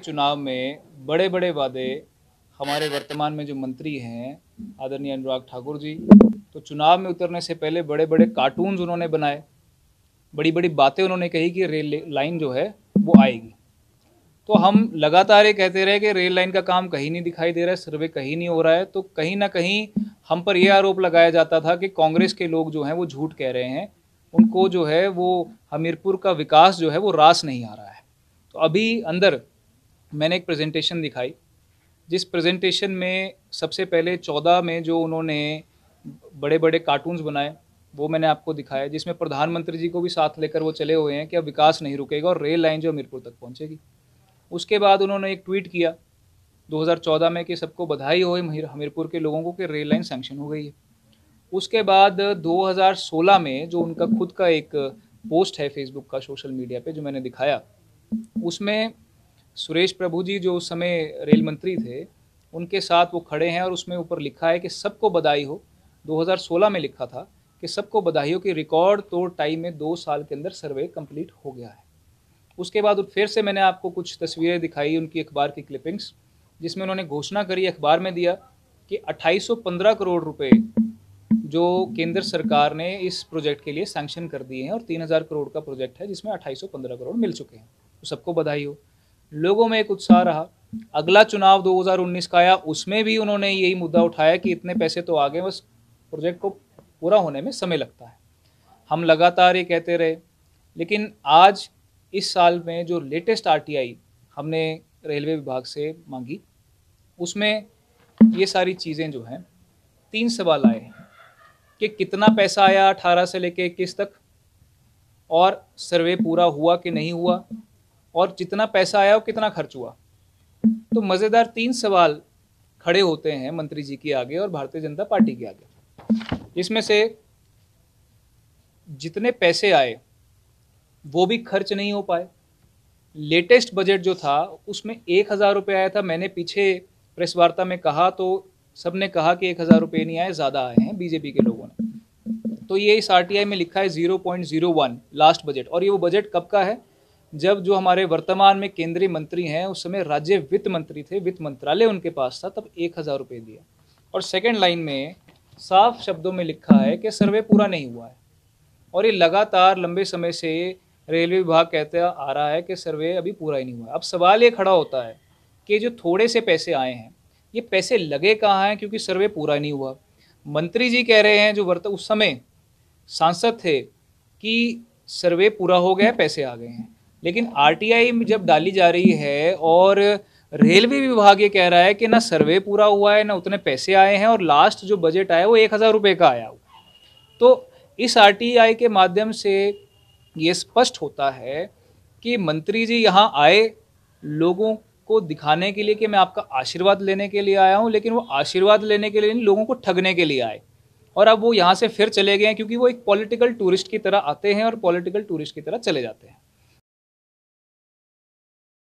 चुनाव में बड़े बड़े वादे हमारे वर्तमान में जो मंत्री हैं आदरणीय अनुराग ठाकुर जी, तो चुनाव में उतरने से पहले बड़े बड़े कार्टून्स उन्होंने बनाए, बड़ी बड़ी बातें उन्होंने कही कि रेल लाइन जो है वो आएगी। तो हम लगातार ये कहते रहे कि रेल लाइन का काम कहीं नहीं दिखाई दे रहा है, सर्वे कहीं नहीं हो रहा है। तो कहीं ना कहीं हम पर यह आरोप लगाया जाता था कि कांग्रेस के लोग जो हैं वो झूठ कह रहे हैं, उनको जो है वो हमीरपुर का विकास जो है वो रास नहीं आ रहा है। तो अभी अंदर मैंने एक प्रेजेंटेशन दिखाई, जिस प्रेजेंटेशन में सबसे पहले 14 में जो उन्होंने बड़े बड़े कार्टून्स बनाए वो मैंने आपको दिखाया, जिसमें प्रधानमंत्री जी को भी साथ लेकर वो चले हुए हैं कि अब विकास नहीं रुकेगा और रेल लाइन जो हमीरपुर तक पहुंचेगी। उसके बाद उन्होंने एक ट्वीट किया 2014 में कि सबको बधाई हो हमीरपुर के लोगों को कि रेल लाइन सैंक्शन हो गई है। उसके बाद 2016 में जो उनका खुद का एक पोस्ट है फेसबुक का, सोशल मीडिया पे, जो मैंने दिखाया, उसमें सुरेश प्रभु जी जो उस समय रेल मंत्री थे उनके साथ वो खड़े हैं और उसमें ऊपर लिखा है कि सबको बधाई हो। 2016 में लिखा था कि सबको बधाई हो कि रिकॉर्ड तोड़ टाइम में 2 साल के अंदर सर्वे कंप्लीट हो गया है। उसके बाद फिर से मैंने आपको कुछ तस्वीरें दिखाई उनकी अखबार की क्लिपिंग्स, जिसमें उन्होंने घोषणा करी अखबार में दिया कि 2815 करोड़ रुपए जो केंद्र सरकार ने इस प्रोजेक्ट के लिए सैंक्शन कर दिए हैं और 3000 करोड़ का प्रोजेक्ट है जिसमें 2815 करोड़ मिल चुके हैं। तो सबको बधाई हो। लोगों में एक उत्साह रहा। अगला चुनाव 2019 का आया, उसमें भी उन्होंने यही मुद्दा उठाया कि इतने पैसे तो आ गए, बस प्रोजेक्ट को पूरा होने में समय लगता है। हम लगातार ये कहते रहे, लेकिन आज इस साल में जो लेटेस्ट आरटीआई हमने रेलवे विभाग से मांगी, उसमें ये सारी चीज़ें जो हैं, 3 सवाल आए हैं कि कितना पैसा आया 18 से लेकर 21 तक, और सर्वे पूरा हुआ कि नहीं हुआ, और जितना पैसा आया वो कितना खर्च हुआ। तो मज़ेदार 3 सवाल खड़े होते हैं मंत्री जी के आगे और भारतीय जनता पार्टी के आगे। इसमें से जितने पैसे आए वो भी खर्च नहीं हो पाए। लेटेस्ट बजट जो था उसमें 1000 रुपये आया था। मैंने पीछे प्रेस वार्ता में कहा तो सबने कहा कि 1000 रुपये नहीं आए, ज़्यादा आए हैं बीजेपी के लोगों ने। तो ये इस आरटीआई में लिखा है 0.01 लास्ट बजट। और ये वो बजट कब का है, जब जो हमारे वर्तमान में केंद्रीय मंत्री हैं उस समय राज्य वित्त मंत्री थे, वित्त मंत्रालय उनके पास था, तब 1000 रुपये दिया। और सेकेंड लाइन में साफ शब्दों में लिखा है कि सर्वे पूरा नहीं हुआ है। और ये लगातार लंबे समय से रेलवे विभाग कहता आ रहा है कि सर्वे अभी पूरा ही नहीं हुआ। अब सवाल ये खड़ा होता है कि जो थोड़े से पैसे आए हैं ये पैसे लगे कहाँ हैं, क्योंकि सर्वे पूरा नहीं हुआ। मंत्री जी कह रहे हैं जो उस समय सांसद थे कि सर्वे पूरा हो गया, पैसे आ गए हैं। लेकिन आरटीआई में जब डाली जा रही है और रेलवे विभाग ये कह रहा है कि ना सर्वे पूरा हुआ है ना उतने पैसे आए हैं, और लास्ट जो बजट आया वो 1000 रुपये का आया हुआ। तो इस आरटीआई के माध्यम से ये स्पष्ट होता है कि मंत्री जी यहाँ आए लोगों को दिखाने के लिए कि मैं आपका आशीर्वाद लेने के लिए आया हूँ, लेकिन वो आशीर्वाद लेने के लिए नहीं, लोगों को ठगने के लिए आए। और अब वो यहाँ से फिर चले गए हैं, क्योंकि वो एक पॉलिटिकल टूरिस्ट की तरह आते हैं और पॉलिटिकल टूरिस्ट की तरह चले जाते हैं।